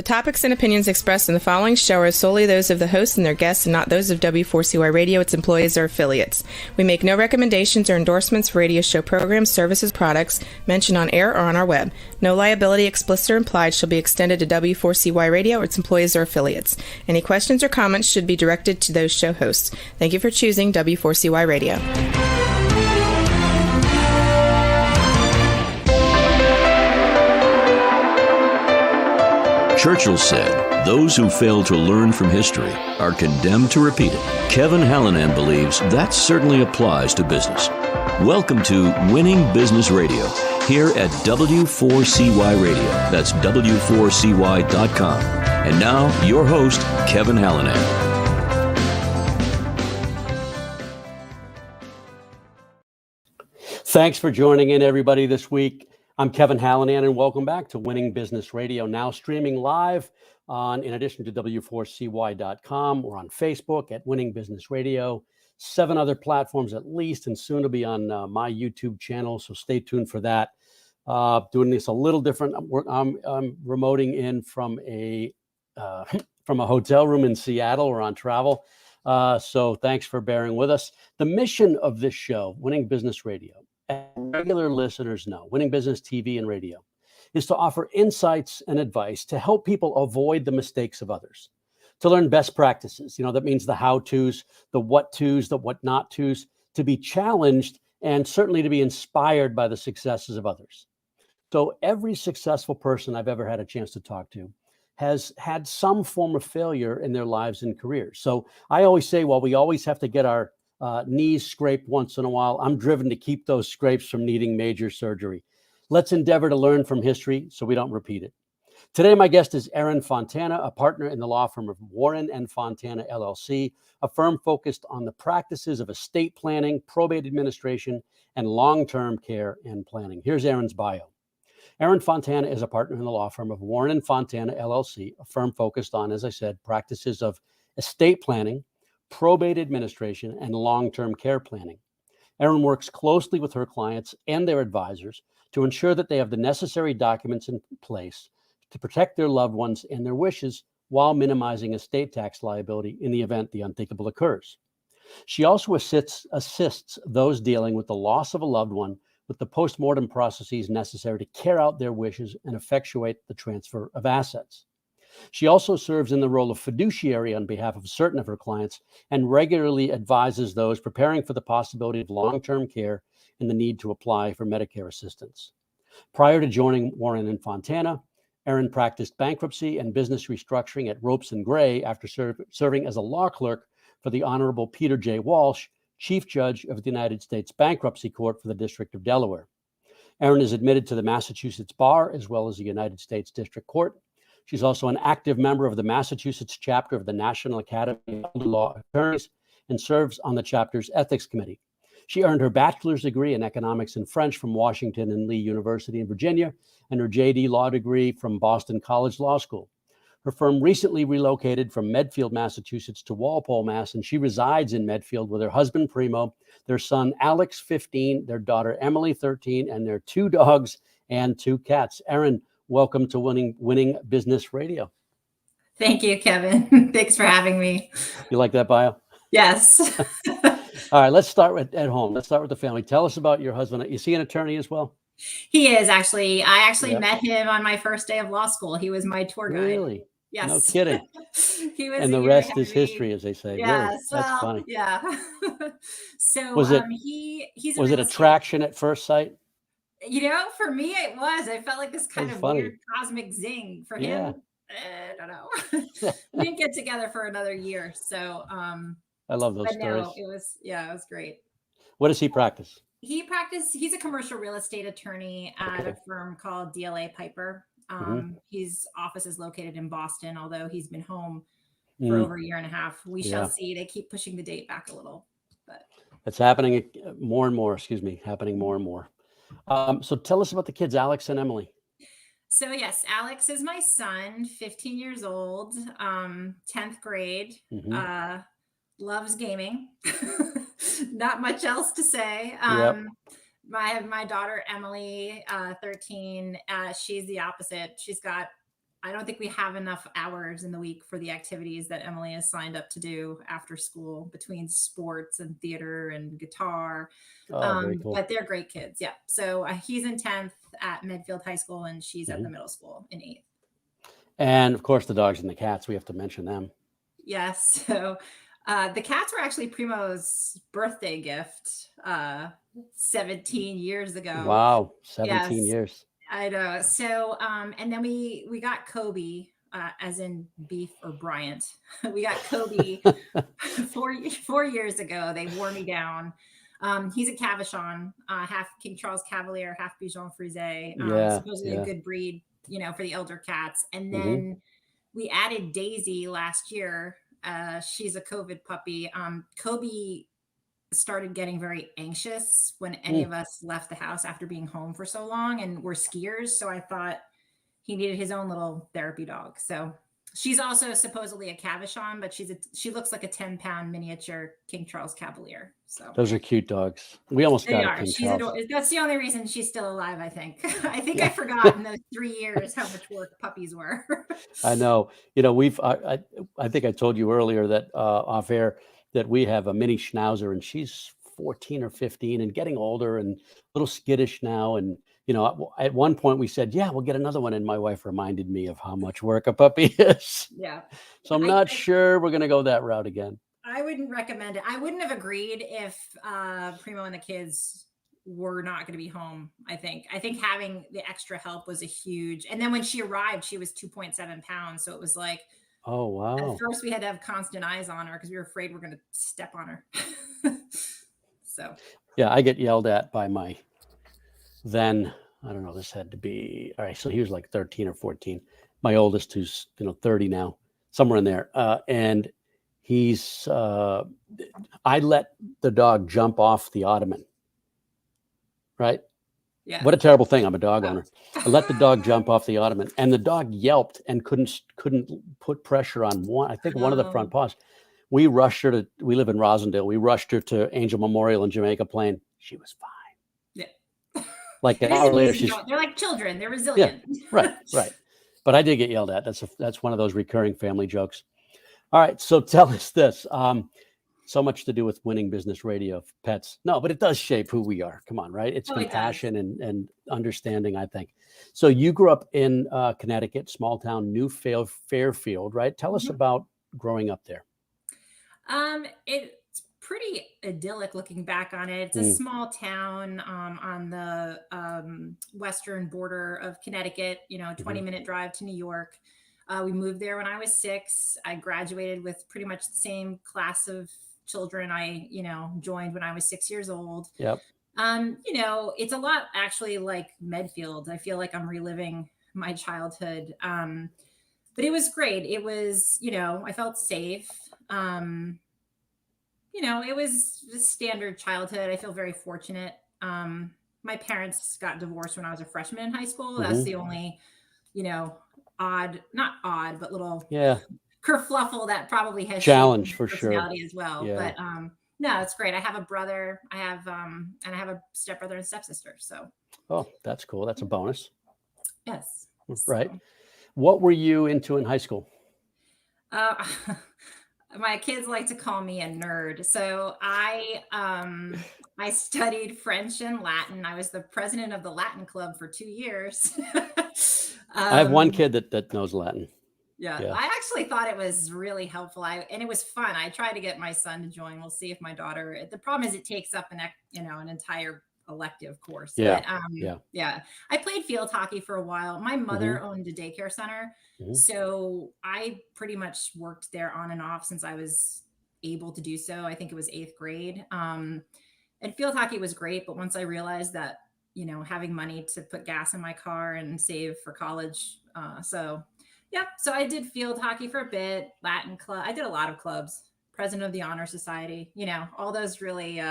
topics and opinions expressed in the following show are solely those of the host and their guests and not those of W4CY Radio, its employees, or affiliates. We make no recommendations or endorsements for radio show programs, services, products mentioned on air or on our web. No liability, explicit or implied, shall be extended to W4CY Radio or its employees or affiliates. Any questions or comments should be directed to those show hosts. Thank you for choosing W4CY Radio. Churchill said, "Those who fail to learn from history are condemned to repeat it." Kevin Hallinan believes that certainly applies to business. Welcome to Winning Business Radio, here at W4CY Radio. That's W4CY.com. And now, your host, Kevin Hallinan. Thanks for joining in, everybody, this week. I'm Kevin Hallinan, and welcome back to Winning Business Radio, now streaming live in addition to W4CY.com. We're on Facebook at Winning Business Radio, 7 other platforms at least, and soon to be on my YouTube channel, so stay tuned for that. Doing this a little different. I'm remoting in from a hotel room in Seattle. We're on travel, so thanks for bearing with us. The mission of this show, Winning Business Radio, as regular listeners know, Winning Business TV and Radio, is to offer insights and advice to help people avoid the mistakes of others, to learn best practices. That means the how-tos, the what-tos, the what-not-tos, to be challenged and certainly to be inspired by the successes of others. So every successful person I've ever had a chance to talk to has had some form of failure in their lives and careers. So I always say, while we always have to get our knees scraped once in a while, I'm driven to keep those scrapes from needing major surgery. Let's endeavor to learn from history so we don't repeat it. Today, my guest is Erin Fontana, a partner in the law firm of Warren Fontana, LLC, a firm focused on the practices of estate planning, probate administration, and long-term care and planning. Here's Erin's bio. Erin Fontana is a partner in the law firm of Warren Fontana, LLC, a firm focused on, as I said, practices of estate planning, probate administration, and long-term care planning. Erin works closely with her clients and their advisors to ensure that they have the necessary documents in place to protect their loved ones and their wishes while minimizing estate tax liability in the event the unthinkable occurs. She also assists those dealing with the loss of a loved one with the postmortem processes necessary to carry out their wishes and effectuate the transfer of assets. She also serves in the role of fiduciary on behalf of certain of her clients and regularly advises those preparing for the possibility of long-term care and the need to apply for Medicare assistance. Prior to joining Warren Fontana, Erin practiced bankruptcy and business restructuring at Ropes & Gray after serving as a law clerk for the Honorable Peter J. Walsh, Chief Judge of the United States Bankruptcy Court for the District of Delaware. Erin is admitted to the Massachusetts Bar as well as the United States District Court. She's also an active member of the Massachusetts chapter of the National Academy of Elder Law Attorneys and serves on the chapter's Ethics Committee. She earned her bachelor's degree in economics and French from Washington and Lee University in Virginia and her JD Law degree from Boston College Law School. Her firm recently relocated from Medfield, Massachusetts to Walpole, Mass., and she resides in Medfield with her husband, Primo, their son, Alex, 15, their daughter, Emily, 13, and their 2 dogs and 2 cats. Erin, welcome to Winning Business Radio. Thank you, Kevin. Thanks for having me. You like that bio? Yes. All right, let's start at home. Let's start with the family. Tell us about your husband. Is he an attorney as well? He is actually. I met him on my first day of law school. He was my tour guide. Really? Yes. No kidding. He was, and the rest is history, as they say. Yes, really? That's funny. Yeah. So was it? He's was it attraction at first sight? For me, it was. I felt like this kind of weird cosmic zing. For him, I don't know. We didn't get together for another year, so. I love those stories. No, it was great. What does he practice? He's a commercial real estate attorney at a firm called DLA Piper. His office is located in Boston, although he's been home for over a year and a half. We shall see. They keep pushing the date back a little, but it's happening more and more. Happening more and more. So tell us about the kids, Alex and Emily. So yes, Alex is my son, 15 years old, 10th grade, loves gaming. Not much else to say. My daughter, Emily, 13, she's the opposite. She's got, I don't think we have enough hours in the week for the activities that Emily has signed up to do after school between sports and theater and guitar. Oh, very cool. But they're great kids. Yeah. So he's in 10th at Medfield High School and she's at the Mhm. middle school in 8th. And of course, the dogs and the cats, we have to mention them. Yes. So the cats were actually Primo's birthday gift 17 years ago. Wow, 17 Yes. years. I know. So, and then we got Kobe, as in beef or Bryant. We got Kobe 4 years ago. They wore me down. He's a Cavachon, half King Charles Cavalier, half Bichon Frise. Yeah, Supposedly yeah. a good breed, for the elder cats. And Mhm. then we added Daisy last year. She's a COVID puppy. Kobe started getting very anxious when any of us left the house after being home for so long, and we're skiers. So I thought he needed his own little therapy dog. So she's also supposedly a Cavachon, but she looks like a 10-pound miniature King Charles Cavalier. So Those are cute dogs. We almost they got a are. King She's Charles. adorable. That's the only reason she's still alive, I think. I think Yeah. I forgot in those 3 years how much work puppies were. I know. I think I told you earlier that off air that we have a mini Schnauzer, and she's 14 or 15 and getting older and a little skittish now. And at one point we said, "Yeah, we'll get another one." And my wife reminded me of how much work a puppy is. Yeah. So I'm not sure we're going to go that route again. I wouldn't recommend it. I wouldn't have agreed if Primo and the kids were not going to be home. I think having the extra help was a huge. And then when she arrived, she was 2.7 pounds. So it was like, Oh, wow. at first we had to have constant eyes on her because we were afraid we're going to step on her. So Yeah, I get yelled at by my then, I don't know, this had to be, all right, so he was like 13 or 14. My oldest, who's 30 now, somewhere in there. And he's, I let the dog jump off the ottoman, right? yeah. What a terrible thing. I'm a dog owner. I let the dog jump off the ottoman, and the dog yelped and couldn't put pressure on one of the front paws. We rushed her we live in Rosendale. We rushed her to Angel Memorial in Jamaica Plain. She was fine. Yeah. Like an hour later, they're like children. They're resilient. Yeah, right. But I did get yelled at. That's one of those recurring family jokes. All right. So tell us this. So much to do with winning business radio, pets. No, but it does shape who we are. Come on, right? It's compassion and understanding, I think. So you grew up in Connecticut, small town, New Fairfield, right? Tell us about growing up there. It's pretty idyllic looking back on it. It's a small town on the western border of Connecticut, 20-minute drive to New York. We moved there when I was 6. I graduated with pretty much the same class of children I, joined when I was 6 years old. Yep. It's a lot actually like Medfield. I feel like I'm reliving my childhood. But it was great. It was, I felt safe. It was a standard childhood. I feel very fortunate. My parents got divorced when I was a freshman in high school. That's the only, not odd, but little kerfluffle that probably has challenge for personality sure as well. Yeah. But no, it's great. I have a brother. I have a stepbrother and stepsister. So that's cool. That's a bonus. Yes. Right. So. What were you into in high school? My kids like to call me a nerd. So I studied French and Latin. I was the president of the Latin club for 2 years. I have one kid that knows Latin. Yeah. I actually thought it was really helpful. And it was fun. I tried to get my son to join. We'll see if my daughter. The problem is it takes up an entire elective course. Yeah. But, yeah. I played field hockey for a while. My mother owned a daycare center. So I pretty much worked there on and off since I was able to do so. I think it was 8th grade. And field hockey was great. But once I realized that, having money to put gas in my car and save for college. So I did field hockey for a bit, Latin club. I did a lot of clubs, president of the Honor Society, all those really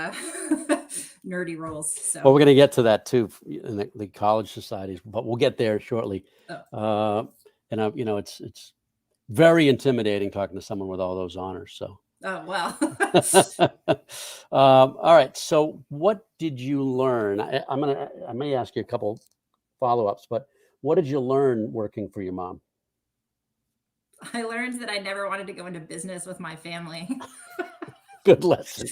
nerdy roles. So. Well, we're going to get to that too in the college societies, but we'll get there shortly. And it's very intimidating talking to someone with all those honors. So. Oh, well. All right. So what did you learn? I may ask you a couple follow-ups, but what did you learn working for your mom? I learned that I never wanted to go into business with my family. Good lesson.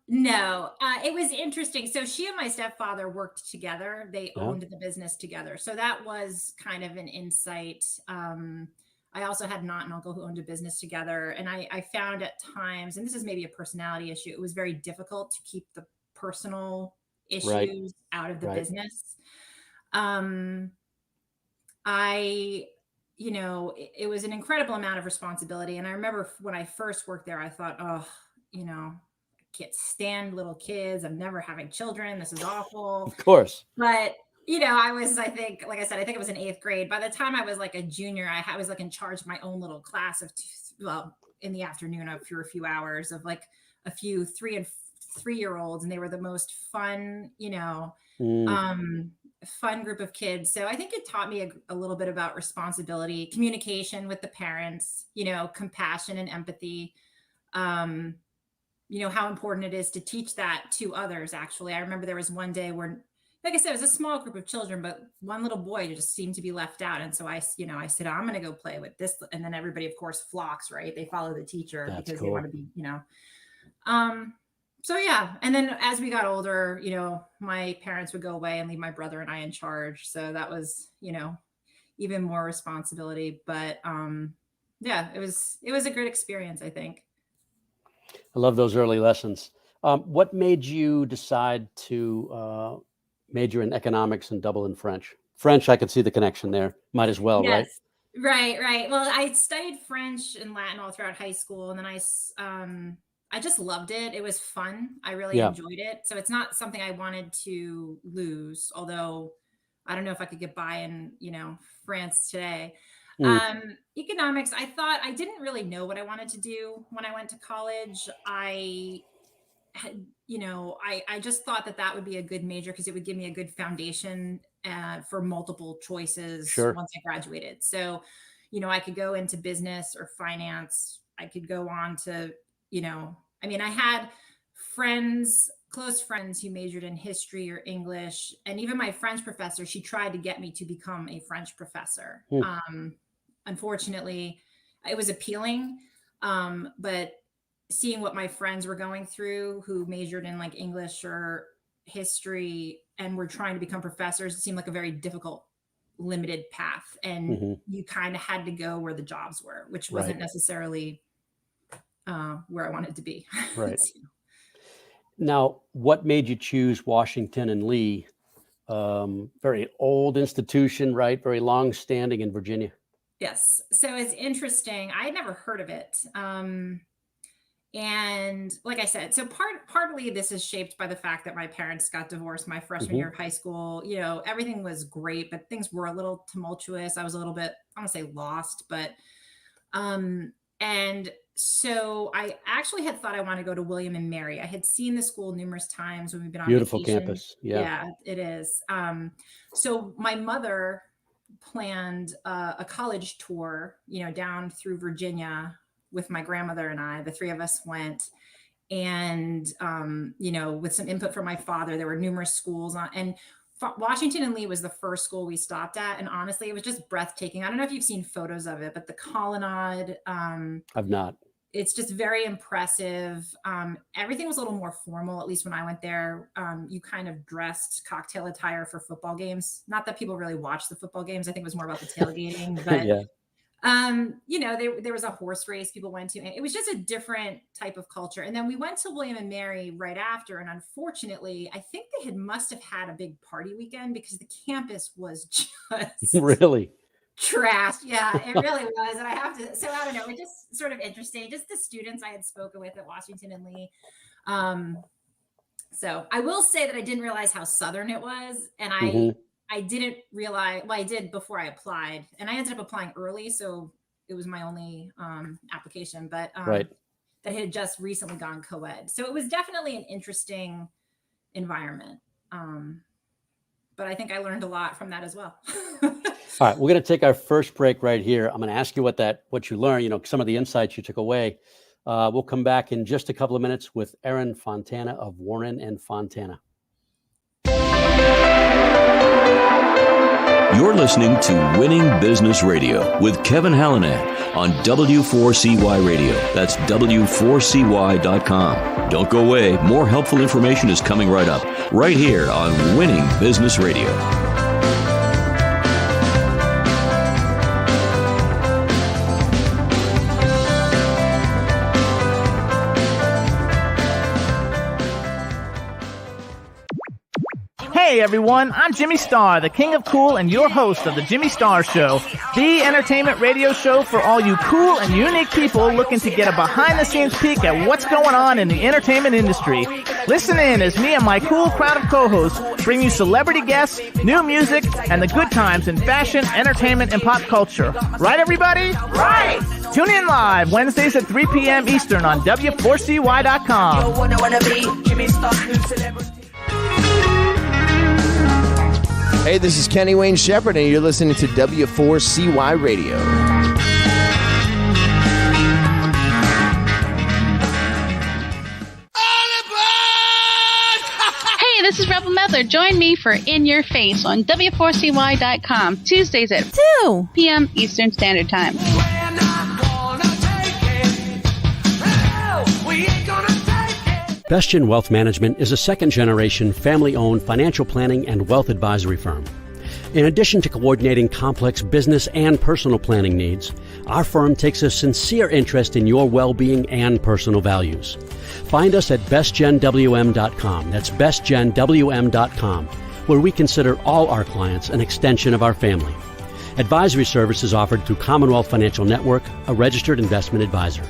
No, it was interesting. So she and my stepfather worked together. They owned the business together. So that was kind of an insight. I also had an aunt and uncle who owned a business together. And I found at times, and this is maybe a personality issue, it was very difficult to keep the personal issues out of the business. It was an incredible amount of responsibility. And I remember when I first worked there, I thought, I can't stand little kids. I'm never having children. This is awful. Of course. But, I think it was in 8th grade. By the time I was like a junior, I was like in charge of my own little class of, in the afternoon for a few hours of like a few 3 and 3-year-olds. And they were the most fun, fun group of kids. So I think it taught me a little bit about responsibility, communication with the parents, compassion and empathy. How important it is to teach that to others. Actually, I remember there was one day where, like I said, it was a small group of children, but one little boy just seemed to be left out. And so I said, I'm going to go play with this. And then everybody, of course, flocks, right? They follow the teacher. That's because cool. They want to be, So yeah. And then as we got older, my parents would go away and leave my brother and I in charge. So that was, even more responsibility. But it was a great experience, I think. I love those early lessons. What made you decide to major in economics and double in French? French, I could see the connection there. Might as well, yes. Right. Well, I studied French and Latin all throughout high school. And then I just loved it. It was fun. I really enjoyed it. So it's not something I wanted to lose, although I don't know if I could get by in, France today. Economics, I didn't really know what I wanted to do when I went to college. I just thought that would be a good major because it would give me a good foundation for multiple choices once I graduated. So, I could go into business or finance. I could go on to, I had close friends who majored in history or English. And even my French professor, she tried to get me to become a French professor. Unfortunately, it was appealing. But seeing what my friends were going through who majored in like English or history and were trying to become professors, it seemed like a very difficult, limited path. And you kind of had to go where the jobs were, which wasn't necessarily where I wanted to be. Right. Now, what made you choose Washington and Lee? Very old institution, right? Very long standing in Virginia. Yes. So it's interesting. I had never heard of it. And like I said, so partly this is shaped by the fact that my parents got divorced my freshman year of high school. Everything was great, but things were a little tumultuous. I was a little bit, I don't want to say lost, but, and so I actually had thought I wanted to go to William and Mary. I had seen the school numerous times when we've been on beautiful vacation. Campus. Yeah, it is. So my mother planned a college tour, down through Virginia with my grandmother and I. The three of us went, and with some input from my father, there were numerous schools and Washington and Lee was the first school we stopped at. And honestly, it was just breathtaking. I don't know if you've seen photos of it, but the colonnade. I've not. It's just very impressive. Everything was a little more formal, at least when I went there. You kind of dressed cocktail attire for football games. Not that people really watch the football games. I think it was more about the tailgating. But, there was a horse race people went to. And it was just a different type of culture. And then we went to William and Mary right after. And unfortunately, I think they must have had a big party weekend because the campus was just really trash. Yeah, it really was. And I don't know, it just sort of interesting. Just the students I had spoken with at Washington and Lee. So I will say that I didn't realize how Southern it was. And I didn't realize, well, I did before I applied, and I ended up applying early. So it was my only application, but that had just recently gone co-ed. So it was definitely an interesting environment. But I think I learned a lot from that as well. All right, we're going to take our first break right here. I'm going to ask you what you learned, some of the insights you took away. We'll come back in just a couple of minutes with Erin Fontana of Warren and Fontana. You're listening to Winning Business Radio with Kevin Hallinan on W4CY Radio. That's W4CY.com. Don't go away. More helpful information is coming right up, right here on Winning Business Radio. Hey everyone, I'm Jimmy Star, the king of cool and your host of the Jimmy Star Show, the entertainment radio show for all you cool and unique people looking to get a behind-the-scenes peek at what's going on in the entertainment industry. Listen in as me and my cool crowd of co-hosts bring you celebrity guests, new music, and the good times in fashion, entertainment, and pop culture. Right, everybody? Right! Tune in live Wednesdays at 3 p.m. Eastern on W4CY.com. Hey, this is Kenny Wayne Shepherd, and you're listening to W4CY Radio. Hey, this is Rebel Medler. Join me for In Your Face on W4CY.com, Tuesdays at 2 p.m. Eastern Standard Time. Bestgen Wealth Management is a second-generation, family-owned financial planning and wealth advisory firm. In addition to coordinating complex business and personal planning needs, our firm takes a sincere interest in your well-being and personal values. Find us at bestgenwm.com. That's bestgenwm.com, where we consider all our clients an extension of our family. Advisory service is offered through Commonwealth Financial Network, a registered investment advisor.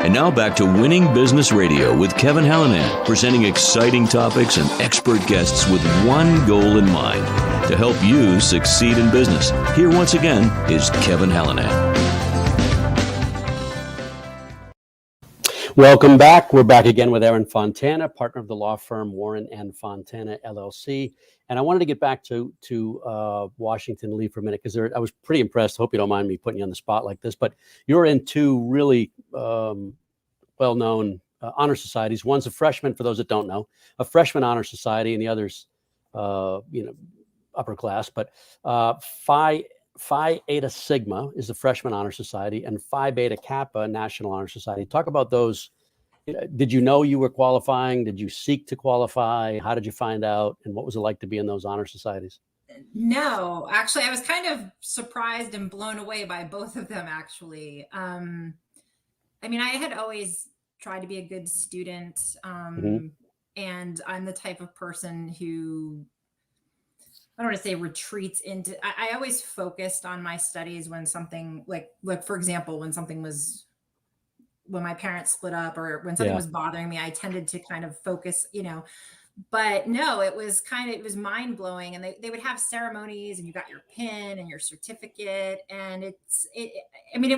And now back to Winning Business Radio with Kevin Hallinan, presenting exciting topics and expert guests with one goal in mind, to help you succeed in business. Here once again is Kevin Hallinan. Welcome back. We're back again with Erin Fontana, partner of the law firm Warren and Fontana, LLC. And I wanted to get back to Washington Lee for a minute, because I was pretty impressed. Hope you don't mind me putting you on the spot like this, but you're in two really well-known honor societies. One's a freshman, for those that don't know, a freshman honor society, and the other's upper class. But Phi Eta Sigma is the freshman honor society, and Phi Beta Kappa National Honor Society. Talk about those. Did you know you were qualifying? Did you seek to qualify? How did you find out? And what was it like to be in those honor societies? No, actually, I was kind of surprised and blown away by both of them, actually. I mean, I had always tried to be a good student, and I'm the type of person who, I don't want to say retreats into, I always focused on my studies when something like for example, when my parents split up or when something was bothering me, I tended to kind of focus, but no, it was mind blowing. And they would have ceremonies, and you got your pin and your certificate. And it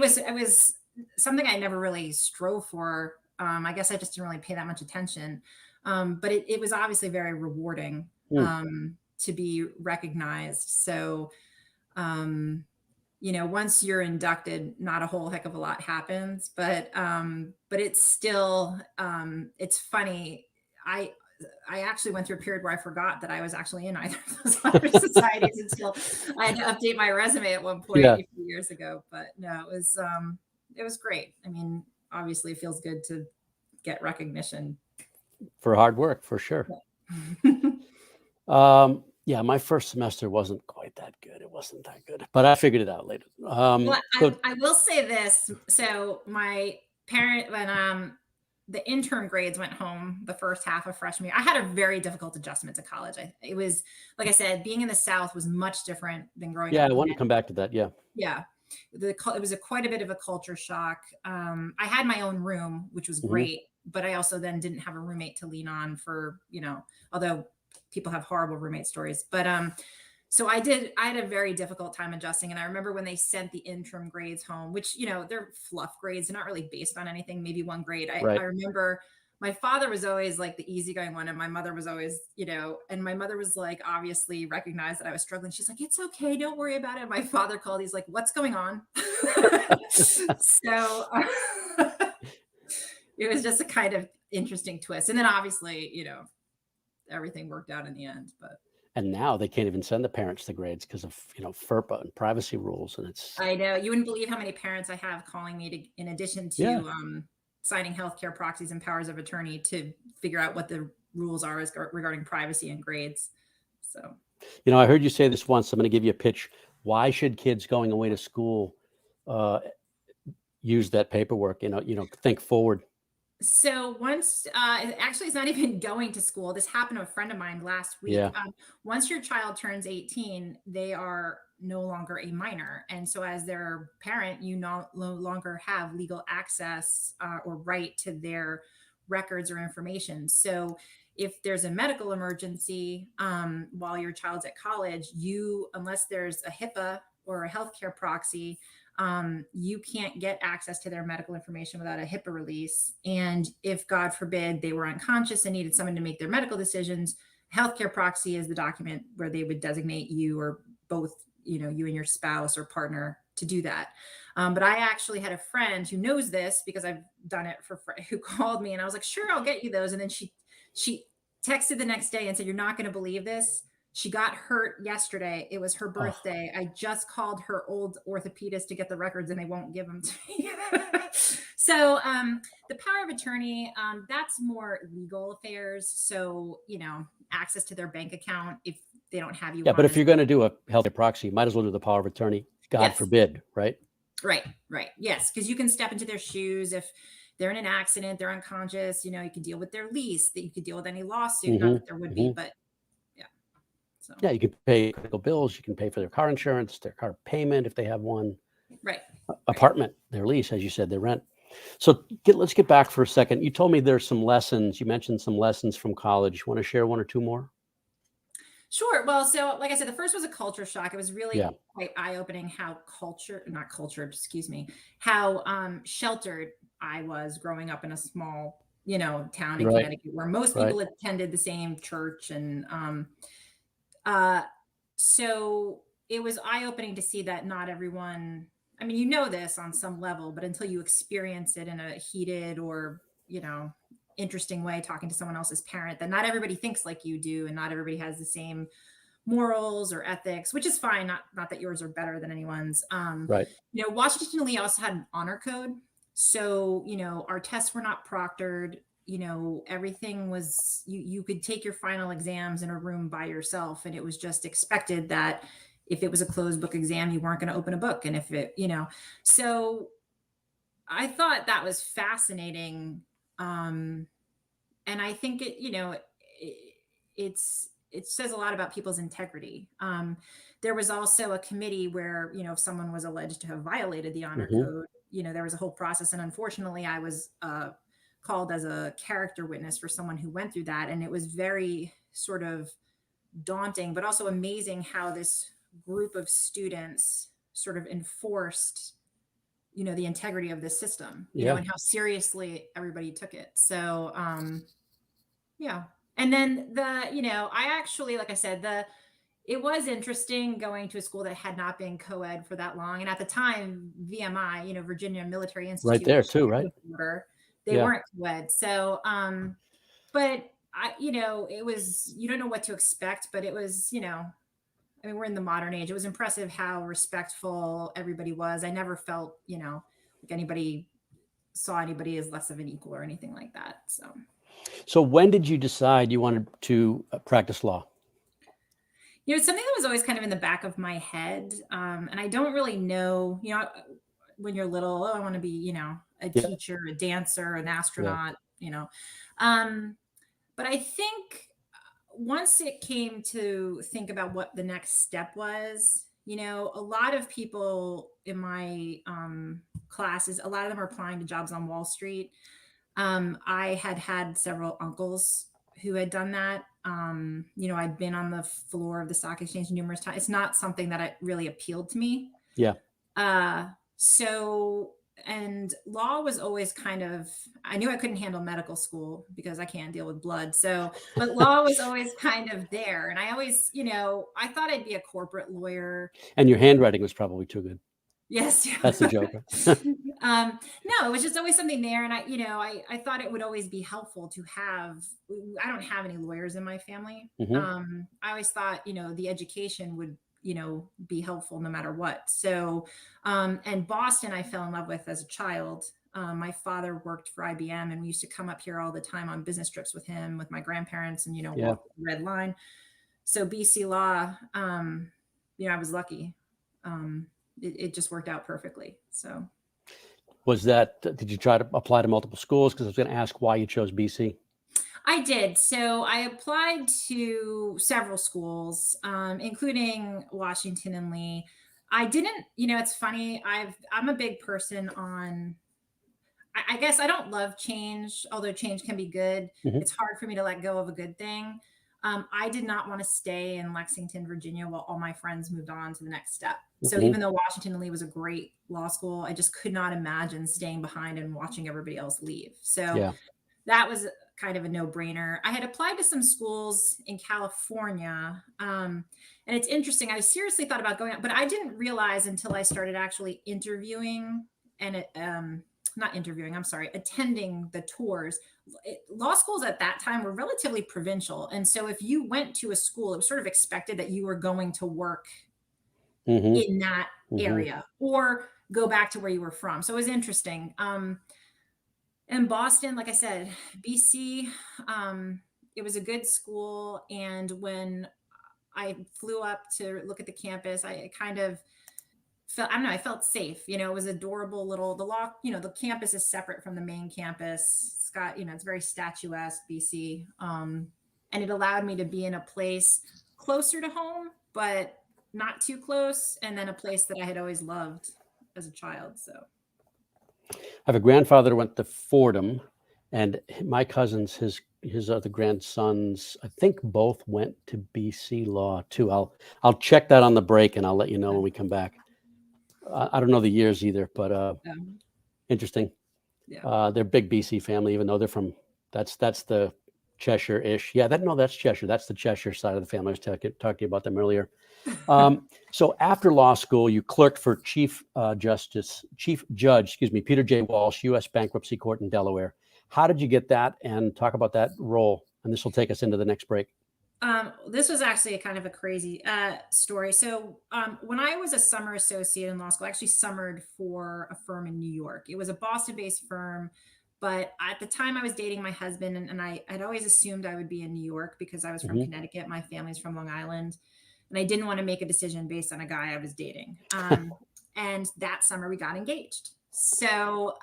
was something I never really strove for. I guess I just didn't really pay that much attention. But it was obviously very rewarding to be recognized. So, once you're inducted, not a whole heck of a lot happens, but it's still, it's funny. I actually went through a period where I forgot that I was actually in either of those honor societies until I had to update my resume at one point a few years ago. But no, it was great. I mean, obviously it feels good to get recognition for hard work, for sure. My first semester wasn't quite that good. It wasn't that good, but I figured it out later. I will say this. So my parent, when the interim grades went home the first half of freshman year, I had a very difficult adjustment to college. It was, like I said, being in the South was much different than growing up. Yeah, I want to come back to that. Yeah. It was quite a bit of a culture shock. I had my own room, which was great, but I also then didn't have a roommate to lean on for, although people have horrible roommate stories, but so I had a very difficult time adjusting. And I remember when they sent the interim grades home, which, they're fluff grades. They're not really based on anything, maybe one grade. I remember my father was always like the easygoing one. And my mother was always, and my mother was like, obviously recognized that I was struggling. She's like, it's okay. Don't worry about it. My father called. He's like, what's going on? So it was just a kind of interesting twist. And then obviously, everything worked out in the end. But And now they can't even send the parents the grades because of, FERPA and privacy rules. And it's, I know you wouldn't believe how many parents I have calling me to, in addition to signing healthcare proxies and powers of attorney, to figure out what the rules are regarding privacy and grades. So, I heard you say this once. I'm going to give you a pitch. Why should kids going away to school use that paperwork? Think forward. So once, actually, it's not even going to school. This happened to a friend of mine last week. Yeah. Once your child turns 18, they are no longer a minor. And so as their parent, you no longer have legal access or right to their records or information. So if there's a medical emergency while your child's at college, unless there's a HIPAA or a healthcare proxy, you can't get access to their medical information without a HIPAA release. And if, God forbid, they were unconscious and needed someone to make their medical decisions, healthcare proxy is the document where they would designate you or both, you and your spouse or partner to do that. But I actually had a friend who knows this because I've done it who called me, and I was like, sure, I'll get you those. And then she texted the next day and said, you're not going to believe this. She got hurt yesterday. It was her birthday. I just called her old orthopedist to get the records and they won't give them to me. So the power of attorney, that's more legal affairs. So, access to their bank account if they don't have you. Yeah, but if you're going to do a healthcare proxy, you might as well do the power of attorney. God forbid, right? Right. Yes, because you can step into their shoes if they're in an accident, they're unconscious, you could deal with their lease, that you could deal with any lawsuit, not that there would be, but so. Yeah, you can pay critical bills. You can pay for their car insurance, their car payment if they have one. Right. Apartment, their lease, as you said, their rent. So let's get back for a second. You told me there's some lessons. You mentioned some lessons from college. You want to share one or two more? Sure. Well, so like I said, the first was a culture shock. It was really quite eye-opening how how sheltered I was growing up in a small, town in Connecticut where most people attended the same church. And so it was eye-opening to see that not everyone, I mean, this on some level, but until you experience it in a heated or, interesting way, talking to someone else's parent, that not everybody thinks like you do. And not everybody has the same morals or ethics, which is fine. Not that yours are better than anyone's. Washington Lee also had an honor code. So, our tests were not proctored. Everything was, you could take your final exams in a room by yourself. And it was just expected that if it was a closed book exam, you weren't going to open a book. And if it, so I thought that was fascinating. And I think it says a lot about people's integrity. There was also a committee where, if someone was alleged to have violated the honor code, there was a whole process. And unfortunately, I was, called as a character witness for someone who went through that. And it was very sort of daunting, but also amazing how this group of students sort of enforced, the integrity of this system, and how seriously everybody took it. So, And then I actually, like I said, it was interesting going to a school that had not been co-ed for that long. And at the time, VMI, Virginia Military Institute. Right there too, right? They weren't co-ed. So, but it was, you don't know what to expect, but it was, we're in the modern age. It was impressive how respectful everybody was. I never felt, like anybody saw anybody as less of an equal or anything like that. So when did you decide you wanted to practice law? It's something that was always kind of in the back of my head. And I don't really know, when you're little, I want to be, a teacher, a dancer, an astronaut, but I think once it came to think about what the next step was, a lot of people in my classes, a lot of them are applying to jobs on Wall Street. I had several uncles who had done that. I'd been on the floor of the stock exchange numerous times. It's not something that really appealed to me. Yeah. And law was always I knew I couldn't handle medical school because I can't deal with blood. But law was always kind of there. And I always, I thought I'd be a corporate lawyer. And your handwriting was probably too good. Yes. That's the joke. No, it was just always something there. And I thought it would always be helpful to have, I don't have any lawyers in my family. I always thought, the education would, be helpful no matter what. So, and Boston, I fell in love with as a child. My father worked for IBM, and we used to come up here all the time on business trips with him, with my grandparents, and, walk the red line. So BC law, I was lucky. It just worked out perfectly. So did you try to apply to multiple schools? Because I was going to ask why you chose BC. I did. So I applied to several schools, including Washington and Lee. I didn't, it's funny. I'm a big person on, I guess I don't love change, although change can be good. It's hard for me to let go of a good thing. I did not want to stay in Lexington, Virginia, while all my friends moved on to the next step. So even though Washington and Lee was a great law school, I just could not imagine staying behind and watching everybody else leave. So that was kind of a no-brainer. I had applied to some schools in California. And it's interesting. I seriously thought about going out, but I didn't realize until I started actually interviewing and attending the tours. Law schools at that time were relatively provincial. And so if you went to a school, it was sort of expected that you were going to work in that area or go back to where you were from. So it was interesting. And Boston, like I said, BC, it was a good school. And when I flew up to look at the campus, I kind of I felt safe. It was adorable the campus is separate from the main campus. It's got, it's very statuesque, BC. And it allowed me to be in a place closer to home, but not too close. And then a place that I had always loved as a child. So I have a grandfather who went to Fordham, and my cousins, his other grandsons, I think both went to BC Law too. I'll check that on the break, and I'll let you know when we come back. I don't know the years either, but interesting. Yeah. They're big BC family, even though they're from that's the Cheshire-ish. Yeah, that's Cheshire. That's the Cheshire side of the family. I was talking about them earlier. So after law school, you clerked for Chief Judge, Peter J. Walsh, U.S. Bankruptcy Court in Delaware. How did you get that? And talk about that role. And this will take us into the next break. This was actually a kind of a crazy story. So when I was a summer associate in law school, I actually summered for a firm in New York. It was a Boston-based firm, but at the time I was dating my husband, and I'd always assumed I would be in New York because I was from Connecticut. My family's from Long Island, and I didn't want to make a decision based on a guy I was dating. And that summer we got engaged. So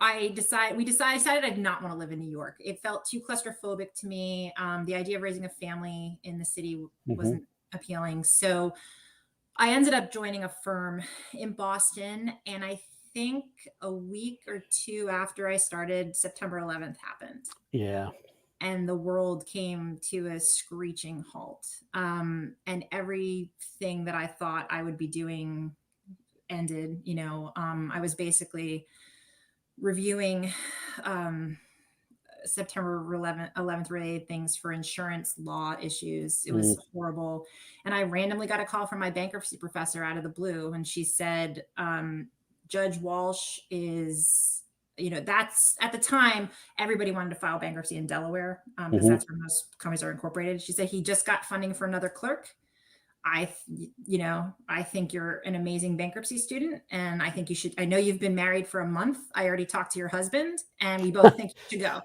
I decided I did not want to live in New York. It felt too claustrophobic to me. The idea of raising a family in the city wasn't appealing. So I ended up joining a firm in Boston. And I think a week or two after I started, September 11th happened. Yeah. And the world came to a screeching halt. And everything that I thought I would be doing ended. I was basically reviewing September 11th related things for insurance law issues. It was horrible. And I randomly got a call from my bankruptcy professor out of the blue. And she said, Judge Walsh is, that's at the time, everybody wanted to file bankruptcy in Delaware because that's where most companies are incorporated. She said, he just got funding for another clerk. I think you're an amazing bankruptcy student, and I think you should. I know you've been married for a month. I already talked to your husband, and we both think you should go.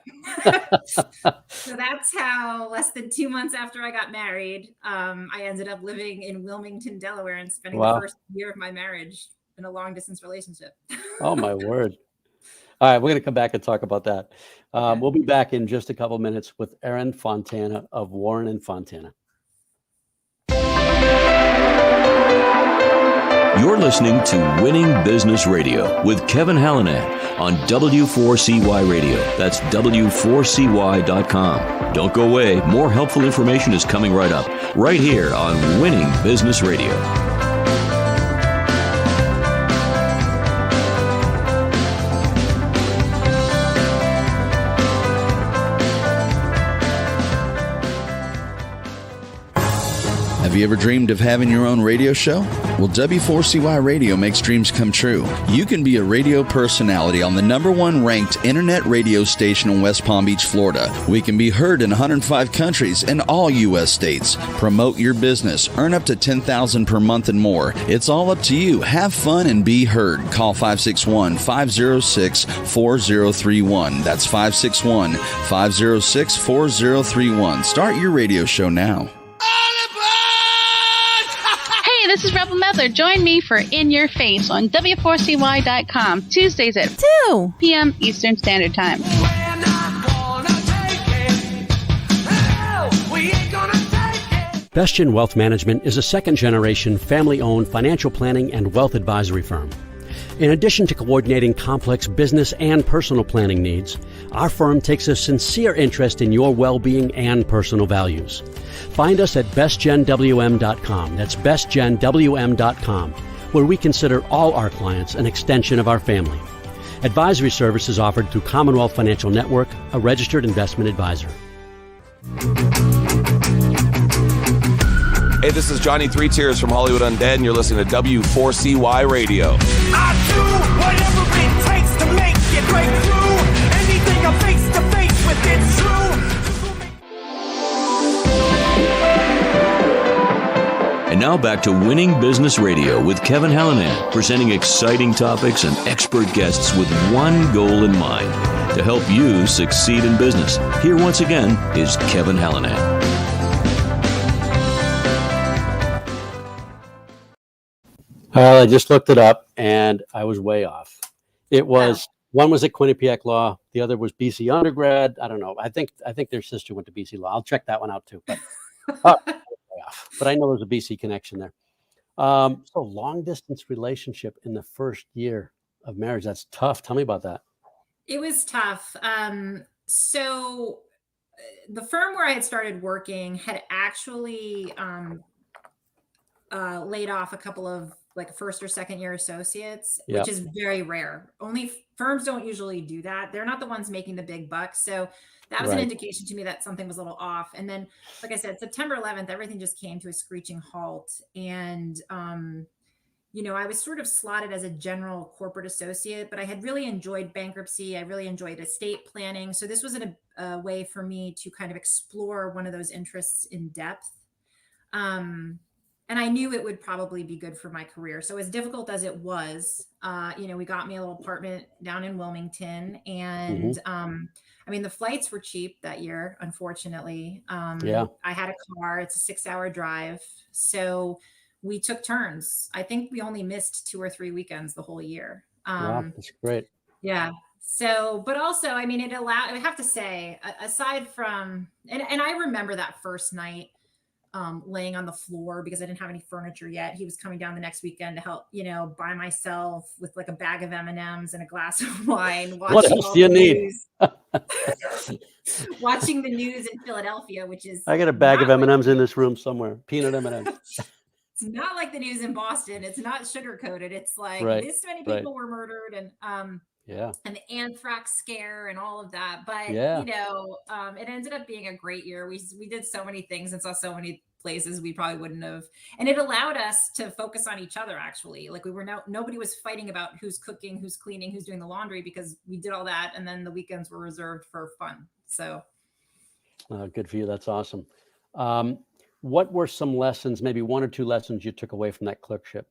So that's how, less than 2 months after I got married, I ended up living in Wilmington, Delaware, and spending the first year of my marriage in a long distance relationship. Oh my word. All right, we're going to come back and talk about that. We'll be back in just a couple minutes with Erin Fontana of Warren Fontana. You're listening to Winning Business Radio with Kevin Hallinan on W4CY Radio. That's W4CY.com. Don't go away. More helpful information is coming right up, right here on Winning Business Radio. Have you ever dreamed of having your own radio show? Well, W4CY Radio makes dreams come true. You can be a radio personality on the #1 ranked internet radio station in West Palm Beach, Florida. We can be heard in 105 countries and all U.S. states. Promote your business, earn up to $10,000 per month and more. It's all up to you. Have fun and be heard. Call 561-506-4031. That's 561-506-4031. Start your radio show now. Hey, this is Rebel Medler. Join me for In Your Face on W4CY.com, Tuesdays at 2 p.m. Eastern Standard Time. Bestgen Wealth Management is a second-generation, family-owned financial planning and wealth advisory firm. In addition to coordinating complex business and personal planning needs, our firm takes a sincere interest in your well-being and personal values. Find us at bestgenwm.com. That's bestgenwm.com, where we consider all our clients an extension of our family. Advisory services offered through Commonwealth Financial Network, a registered investment advisor. Hey, this is Johnny Three Tears from Hollywood Undead, and you're listening to W4CY Radio. I do whatever it takes to make it break through. Anything I'm face to face with, it's true. And now back to Winning Business Radio with Kevin Hallinan, presenting exciting topics and expert guests with one goal in mind, to help you succeed in business. Here once again is Kevin Hallinan. Well, I just looked it up, and I was way off. It was one was at Quinnipiac Law, the other was BC undergrad. I don't know. I think their sister went to BC Law. I'll check that one out too. But way off. But I know there's a BC connection there. So long distance relationship in the first year of marriage. That's tough. Tell me about that. It was tough. So the firm where I had started working had actually laid off a couple of like first or second year associates, which is very rare. Only firms don't usually do that. They're not the ones making the big bucks. So that was an indication to me that something was a little off. And then, like I said, September 11th, everything just came to a screeching halt. And, I was sort of slotted as a general corporate associate, but I had really enjoyed bankruptcy. I really enjoyed estate planning. So this was a way for me to kind of explore one of those interests in depth. And I knew it would probably be good for my career. So as difficult as it was, we got me a little apartment down in Wilmington, and the flights were cheap that year, unfortunately. I had a car. It's a 6-hour drive. So we took turns. I think we only missed 2 or 3 weekends the whole year. Wow, that's great. Yeah. So, but also, it allowed, I have to say, aside from, and I remember that first night, laying on the floor because I didn't have any furniture yet. He was coming down the next weekend to help, by myself with like a bag of M&Ms and a glass of wine. What else do you need? Watching the news in Philadelphia, which is... I got a bag of M&Ms in this room somewhere. Peanut M&Ms. It's not like the news in Boston. It's not sugar-coated. It's like this many people were murdered, and and the anthrax scare and all of that. But it ended up being a great year. We did so many things and saw so many places we probably wouldn't have, and it allowed us to focus on each other. Actually, like nobody was fighting about who's cooking, who's cleaning, who's doing the laundry, because we did all that, and then the weekends were reserved for fun. So good for you. That's awesome. What were some lessons, maybe 1 or 2 lessons you took away from that clerkship?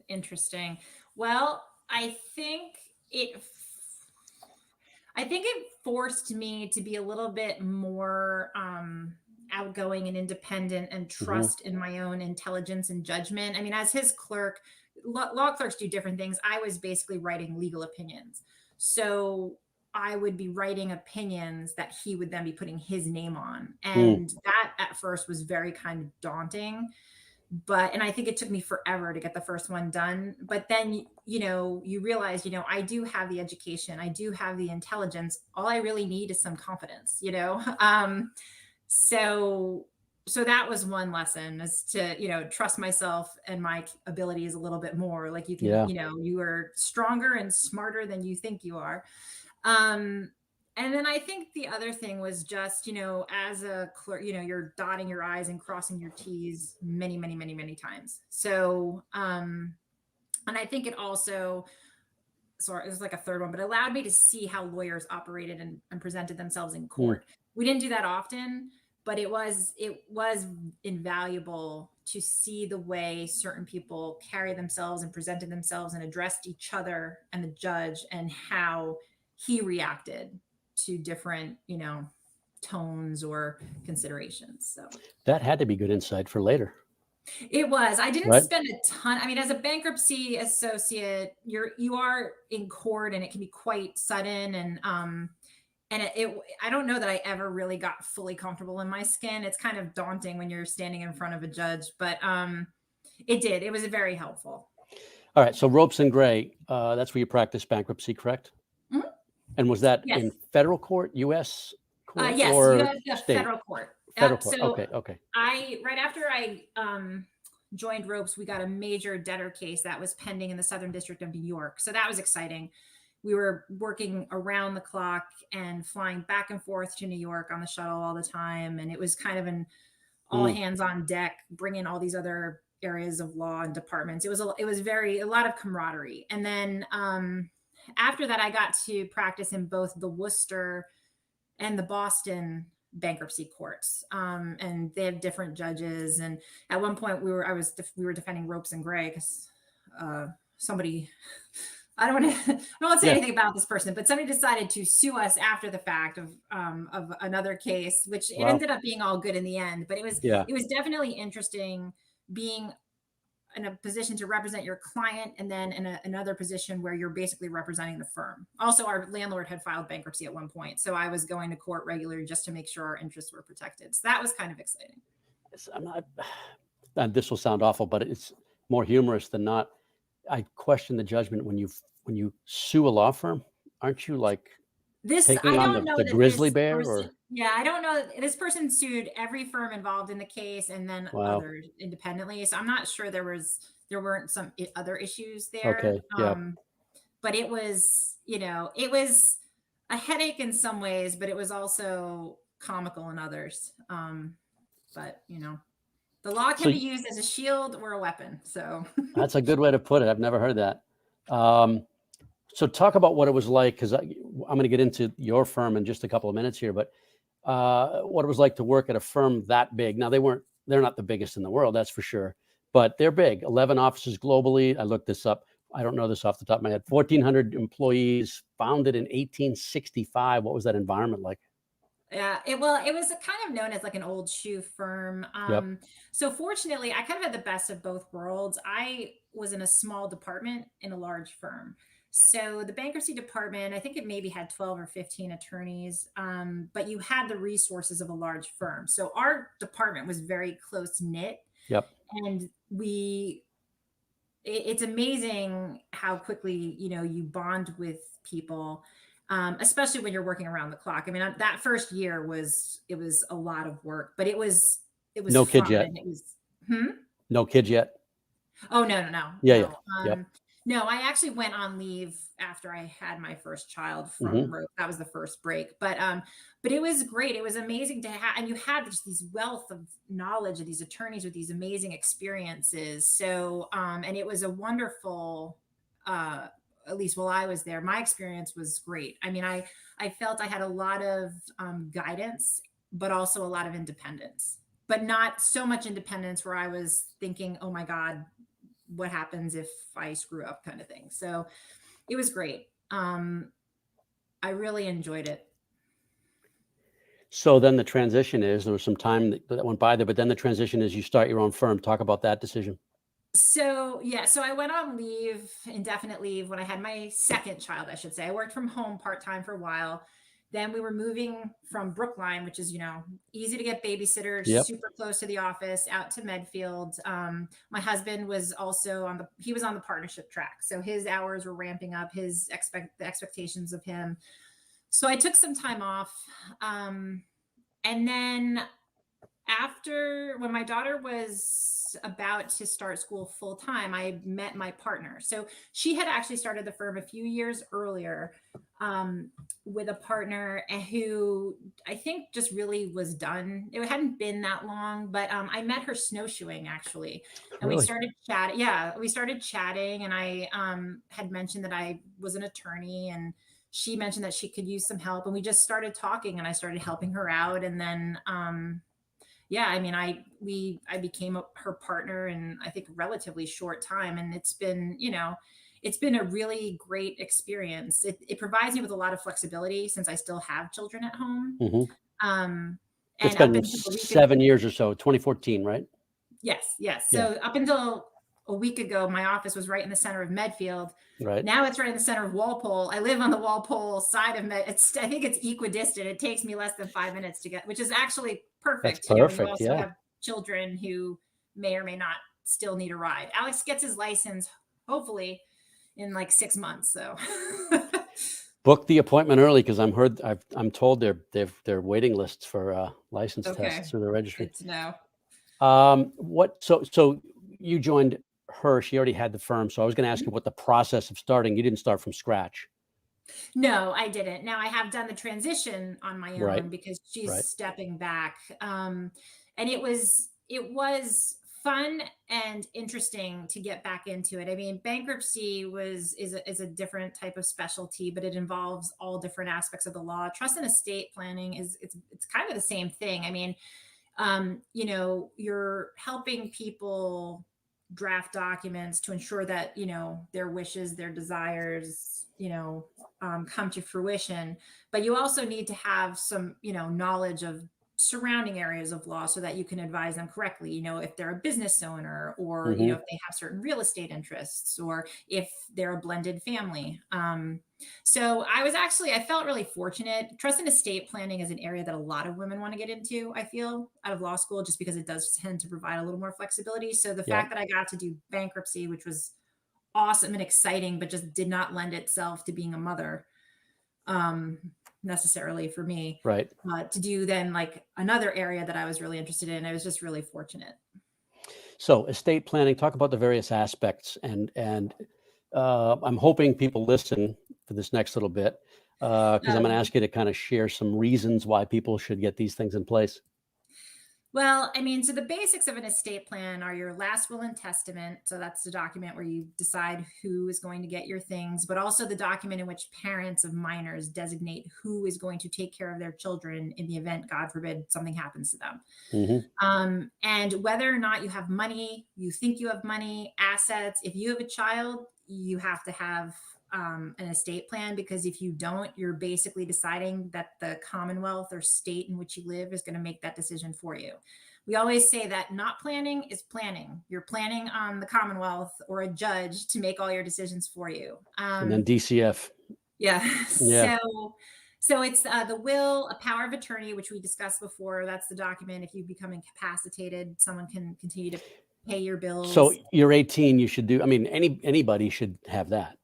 Interesting. Well, I think it forced me to be a little bit more outgoing and independent, and trust in my own intelligence and judgment. As his clerk, law clerks do different things. I was basically writing legal opinions. So I would be writing opinions that he would then be putting his name on. And that at first was very kind of daunting. And I think it took me forever to get the first one done. But then, you realize, I do have the education. I do have the intelligence. All I really need is some confidence, So that was one lesson, is to, trust myself and my abilities a little bit more. Like you can, you are stronger and smarter than you think you are. And then I think the other thing was just, as a clerk, you're dotting your I's and crossing your T's many, many, many, many times. So, and I think it also, sorry, it was like a third one, but allowed me to see how lawyers operated and presented themselves in court. We didn't do that often, but it was invaluable to see the way certain people carried themselves and presented themselves and addressed each other and the judge, and how he reacted to different, tones or considerations. So that had to be good insight for later. It was. I didn't spend a ton. I mean, as a bankruptcy associate, you are in court, and it can be quite sudden. And I don't know that I ever really got fully comfortable in my skin. It's kind of daunting when you're standing in front of a judge, but it was very helpful. All right. So Ropes and Gray, that's where you practice bankruptcy, correct? Mm-hmm. And was that in federal court, U.S. court? Yes, or U.S. federal court. Federal court. So Okay. Right after I joined Ropes, we got a major debtor case that was pending in the Southern District of New York. So that was exciting. We were working around the clock and flying back and forth to New York on the shuttle all the time. And it was kind of an all hands on deck, bringing all these other areas of law and departments. It was a lot of camaraderie. And then after that, I got to practice in both the Worcester and the Boston bankruptcy courts. And they have different judges. And at one point we were defending Ropes and Gray because somebody, I don't want to say anything about this person, but somebody decided to sue us after the fact of another case, which it ended up being all good in the end. But it was definitely interesting being in a position to represent your client, and then in another position where you're basically representing the firm. Also, our landlord had filed bankruptcy at one point, so I was going to court regularly just to make sure our interests were protected. So that was kind of exciting. This will sound awful, but it's more humorous than not. I question the judgment when you sue a law firm. Aren't you like taking on the grizzly bear? I don't know. This person sued every firm involved in the case, and then others independently. So I'm not sure there weren't some other issues there. Okay. But it was, it was a headache in some ways, but it was also comical in others. But the law can be used as a shield or a weapon. So that's a good way to put it. I've never heard that. So talk about what it was like, because I'm going to get into your firm in just a couple of minutes here, but what it was like to work at a firm that big. Now, they're not the biggest in the world, that's for sure, but they're big. 11 offices globally. I looked this up. I don't know this off the top of my head. 1,400 employees, founded in 1865. What was that environment like? Yeah, it was kind of known as like an old shoe firm. So fortunately, I kind of had the best of both worlds. I was in a small department in a large firm. So the bankruptcy department, I think it maybe had 12 or 15 attorneys, but you had the resources of a large firm. So our department was very close knit. Yep. And it's amazing how quickly, you bond with people, especially when you're working around the clock. I mean, that first year was a lot of work, but it was no fun. kids yet. It was, No kids yet. Oh, no. Yeah. No, I actually went on leave after I had my first child from Rope. That was the first break. But it was great. It was amazing to have, and you had just these wealth of knowledge of these attorneys with these amazing experiences. So, and it was a wonderful, at least while I was there, my experience was great. I mean, I felt I had a lot of guidance, but also a lot of independence, but not so much independence where I was thinking, oh my God, what happens if I screw up, kind of thing. So it was great. I really enjoyed it. So then the transition is, there was some time that went by there, but then the transition is you start your own firm. Talk about that decision. So I went on leave, indefinite leave, when I had my second child, I should say. I worked from home part-time for a while. Then we were moving from Brookline, which is, easy to get babysitters, super close to the office, out to Medfield. My husband was also on the partnership track. So his hours were ramping up, the expectations of him. So I took some time off. And then when my daughter was about to start school full time, I met my partner. So she had actually started the firm a few years earlier. with a partner who I think just really was done. It hadn't been that long, but I met her snowshoeing actually, and we Really? started chatting. Yeah, we started chatting, and I had mentioned that I was an attorney, and she mentioned that she could use some help, and we just started talking, and I started helping her out, and then yeah, I mean, I became her partner in I think a relatively short time, and it's been it's been a really great experience. It provides me with a lot of flexibility since I still have children at home. It's And up been until a week 7 years or so, 2014, right? yes. Yeah. So up until a week ago, my office was right in the center of Medfield. Right. Now it's right in the center of Walpole. I live on the Walpole side of I think it's equidistant. It takes me less than 5 minutes to get, which is actually perfect. That's You perfect. also have children who may or may not still need a ride. Alex gets his license, hopefully, in like 6 months. So book the appointment early because I'm told they're waiting lists for license tests through the registry. Good to know. So you joined her. She already had the firm. So I was going to ask you what the process of starting. You didn't start from scratch. No, I didn't. Now I have done the transition on my own because she's stepping back. And it was fun and interesting to get back into it. I mean, bankruptcy is a different type of specialty, but it involves all different aspects of the law. Trust and estate planning it's kind of the same thing. I mean, you're helping people draft documents to ensure that, their wishes, their desires, come to fruition. But you also need to have some, knowledge of surrounding areas of law so that you can advise them correctly, if they're a business owner or, if they have certain real estate interests or if they're a blended family. So I felt really fortunate. Trust and estate planning is an area that a lot of women want to get into, I feel, out of law school, just because it does tend to provide a little more flexibility. So the fact that I got to do bankruptcy, which was awesome and exciting, but just did not lend itself to being a mother necessarily for me. Right. To do then like another area that I was really interested in. I was just really fortunate. So estate planning, talk about the various aspects, and I'm hoping people listen for this next little bit because I'm going to ask you to kind of share some reasons why people should get these things in place. Well, I mean, so the basics of an estate plan are your last will and testament. So that's the document where you decide who is going to get your things, but also the document in which parents of minors designate who is going to take care of their children in the event, God forbid, something happens to them. And whether or not you have money, you think you have money, assets, if you have a child, you have to have an estate plan, because if you don't, you're basically deciding that the Commonwealth or state in which you live is going to make that decision for you. We always say that not planning is planning. You're planning on the Commonwealth or a judge to make all your decisions for you. And then DCF. Yeah. So it's the will, a power of attorney, which we discussed before. That's the document. If you become incapacitated, someone can continue to pay your bills. So you're 18, you should do, I mean, anybody should have that.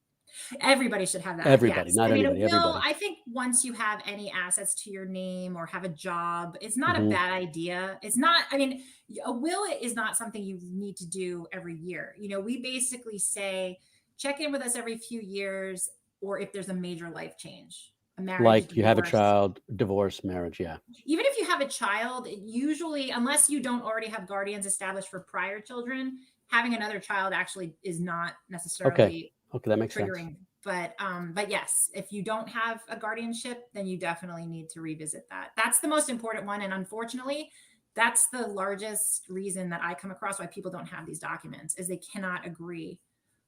Everybody should have that. Everybody, yes. not anybody. Everybody. I think once you have any assets to your name or have a job, it's not a bad idea. It's not, I mean, a will is not something you need to do every year. We basically say, check in with us every few years, or if there's a major life change, a marriage, like divorce. You have a child, divorce, marriage. Yeah. Even if you have a child, usually, unless you don't already have guardians established for prior children, having another child actually is not necessarily Okay, that makes triggering. sense. But yes, if you don't have a guardianship, then you definitely need to revisit that. That's the most important one. And unfortunately, that's the largest reason that I come across why people don't have these documents, is they cannot agree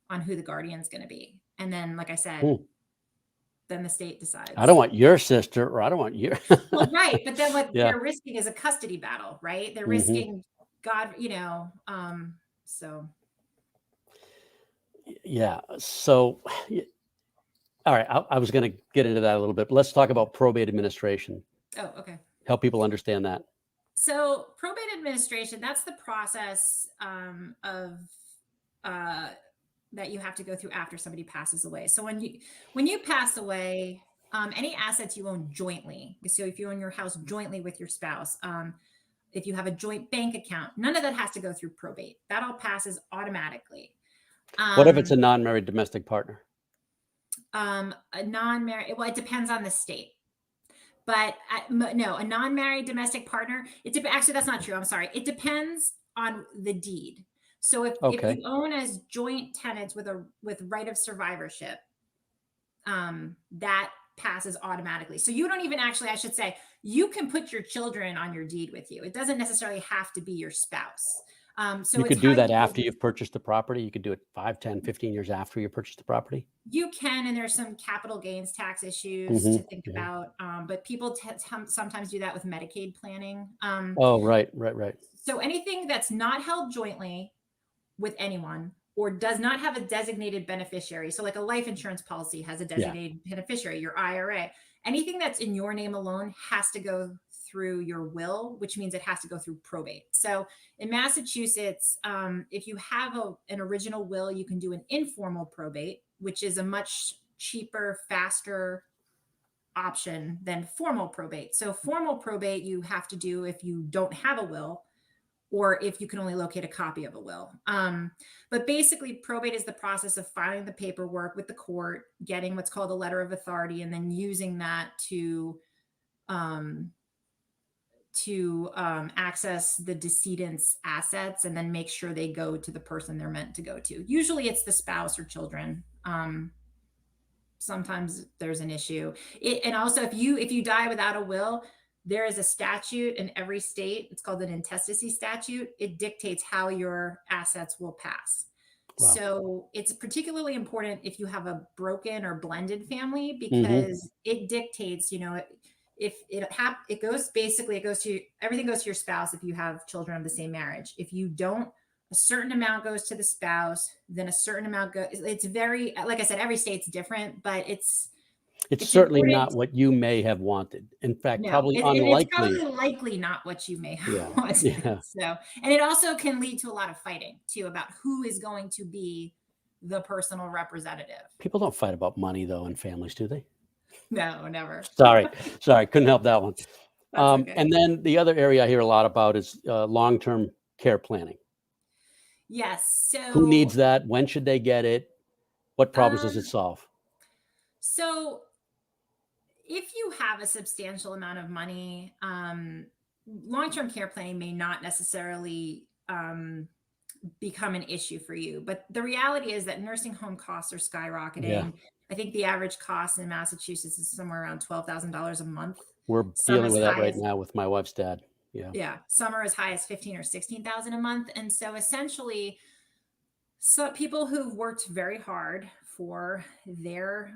on who the guardian's going to be. And then, like I said, then the state decides. I don't want your sister, or I don't want your. Well, right. But then what they're risking is a custody battle, right? They're risking God, so. Yeah. So, all right. I was going to get into that a little bit, but let's talk about probate administration. Oh, okay. Help people understand that. So probate administration, that's the process that you have to go through after somebody passes away. So when you pass away, any assets you own jointly. So if you own your house jointly with your spouse, if you have a joint bank account, none of that has to go through probate. That all passes automatically. What if it's a non-married domestic partner? A non-married, well, it depends on the state. But no, a non-married domestic partner, actually, that's not true. I'm sorry. It depends on the deed. So if Okay. you own as joint tenants with right of survivorship, that passes automatically. So you don't even actually, I should say, you can put your children on your deed with you. It doesn't necessarily have to be your spouse. So You it's could do how that you after you've purchased the property. You could do it 5, 10, 15 years after you purchased the property. You can, and there's some capital gains tax issues to think about. But people sometimes do that with Medicaid planning. Oh, right. So anything that's not held jointly with anyone or does not have a designated beneficiary. So like a life insurance policy has a designated beneficiary, your IRA, anything that's in your name alone has to go through your will, which means it has to go through probate. So in Massachusetts, if you have an original will, you can do an informal probate, which is a much cheaper, faster option than formal probate. So formal probate you have to do if you don't have a will, or if you can only locate a copy of a will. But basically, probate is the process of filing the paperwork with the court, getting what's called a letter of authority, and then using that to access the decedent's assets and then make sure they go to the person they're meant to go to. Usually it's the spouse or children. Sometimes there's an issue. And also if you die without a will, there is a statute in every state. It's called an intestacy statute. It dictates how your assets will pass. Wow. So it's particularly important if you have a broken or blended family, because it dictates, if it goes to, everything goes to your spouse if you have children of the same marriage. If you don't, a certain amount goes to the spouse, then a certain amount goes. It's very, like I said, every state's different, but it's certainly not what you may have wanted. In fact, probably unlikely. It's probably likely not what you may have wanted. Yeah. So, and it also can lead to a lot of fighting too about who is going to be the personal representative. People don't fight about money though in families, do they? No, never. Sorry, couldn't help that one. Okay. And then the other area I hear a lot about is long-term care planning. Yes. So who needs that? When should they get it? What problems does it solve? So if you have a substantial amount of money, long-term care planning may not necessarily become an issue for you. But the reality is that nursing home costs are skyrocketing. Yeah. I think the average cost in Massachusetts is somewhere around $12,000 a month. We're dealing with that right now with my wife's dad. Yeah. Some are as high as $15,000 or $16,000 a month. And so essentially, people who've worked very hard for their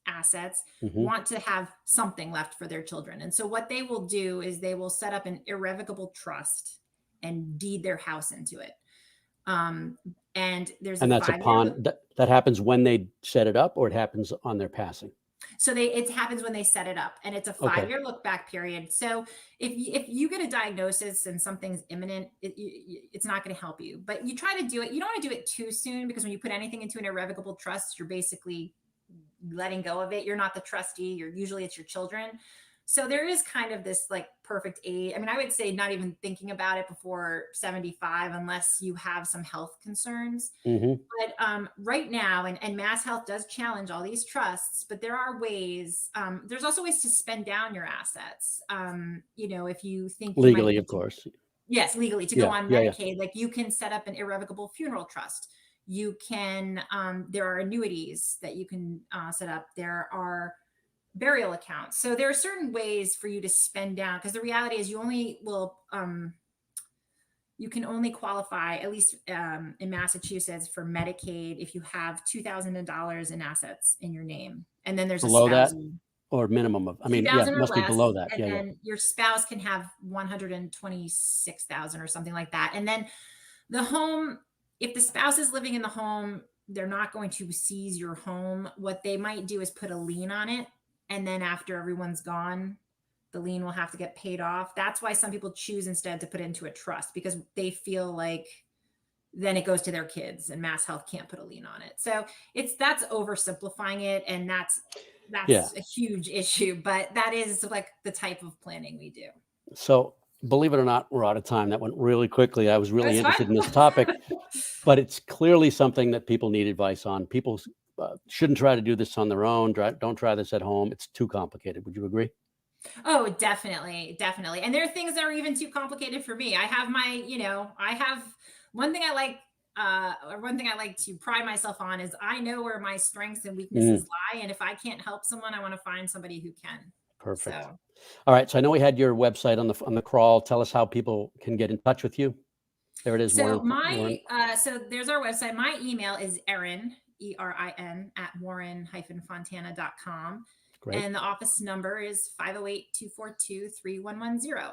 assets want to have something left for their children. And so what they will do is they will set up an irrevocable trust and deed their house into it. And that's that happens when they set it up, or it happens on their passing. So it happens when they set it up, and it's a 5-year look back period. So if you get a diagnosis and something's imminent, it's not going to help you, but you try to do it. You don't want to do it too soon, because when you put anything into an irrevocable trust, you're basically letting go of it. You're not the trustee. Usually it's your children. So there is kind of this like perfect age. I mean, I would say not even thinking about it before 75, unless you have some health concerns. But right now, and Mass Health does challenge all these trusts, but there are ways. There's also ways to spend down your assets. If you think legally, of course. Yes, legally to go on Medicaid. Like you can set up an irrevocable funeral trust. You can. There are annuities that you can set up. There are burial accounts. So there are certain ways for you to spend down, because the reality is you can only qualify, at least in Massachusetts, for Medicaid if you have $2,000 in assets in your name. And then there's below that, or minimum of, it must be below that. And then your spouse can have 126,000 or something like that. And then the home, if the spouse is living in the home, they're not going to seize your home. What they might do is put a lien on it. And then after everyone's gone, the lien will have to get paid off. That's why some people choose instead to put it into a trust, because they feel like then it goes to their kids, and Mass Health can't put a lien on it. So that's oversimplifying it. And that's a huge issue, but that is like the type of planning we do. So believe it or not, we're out of time. That went really quickly. I was really interested in this topic, but it's clearly something that people need advice on. People shouldn't try to do this on their own. Don't try this at home. It's too complicated. Would you agree? Oh, definitely. And there are things that are even too complicated for me. I have one thing I like, or one thing I like to pride myself on is I know where my strengths and weaknesses lie. And if I can't help someone, I want to find somebody who can. Perfect. So. All right. So I know we had your website on the crawl. Tell us how people can get in touch with you. There it is. So so there's our website. My email is Erin, ERIN @warren-fontana.com. Great. And the office number is 508-242-3110.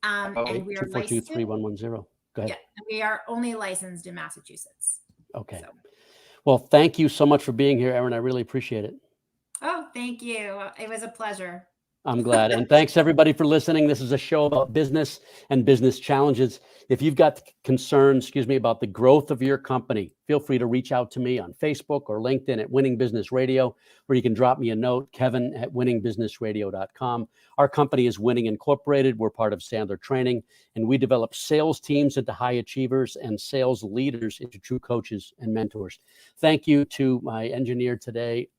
And we are 242-3110. Go ahead. Yeah, we are only licensed in Massachusetts. Okay. So. Well, thank you so much for being here, Erin. I really appreciate it. Oh, thank you. It was a pleasure. I'm glad. And thanks everybody for listening. This is a show about business and business challenges. If you've got concerns, about the growth of your company, feel free to reach out to me on Facebook or LinkedIn at Winning Business Radio, or you can drop me a note, kevin@winningbusinessradio.com. Our company is Winning Incorporated. We're part of Sandler Training, and we develop sales teams into high achievers and sales leaders into true coaches and mentors. Thank you to my engineer today,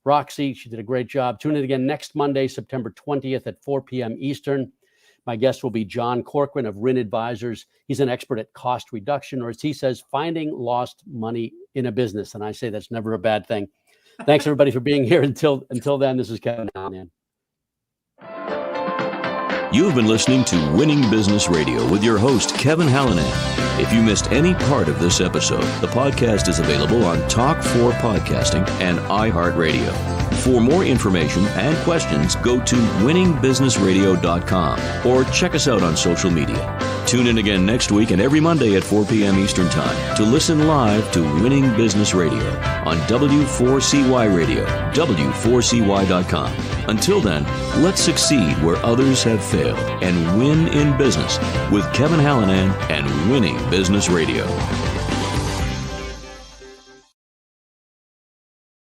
Roxy. She did a great job. Tune in again next Monday, September 20th at 4 p.m. Eastern. My guest will be John Corcoran of RIN Advisors. He's an expert at cost reduction, or as he says, finding lost money in a business. And I say that's never a bad thing. Thanks everybody for being here. Until then, this is Kevin Hallinan. You've been listening to Winning Business Radio with your host, Kevin Hallinan. If you missed any part of this episode, the podcast is available on Talk4 Podcasting and iHeartRadio. For more information and questions, go to winningbusinessradio.com or check us out on social media. Tune in again next week and every Monday at 4 p.m. Eastern Time to listen live to Winning Business Radio on W4CY Radio, W4CY.com. Until then, let's succeed where others have failed and win in business with Kevin Hallinan and Winning Business Radio.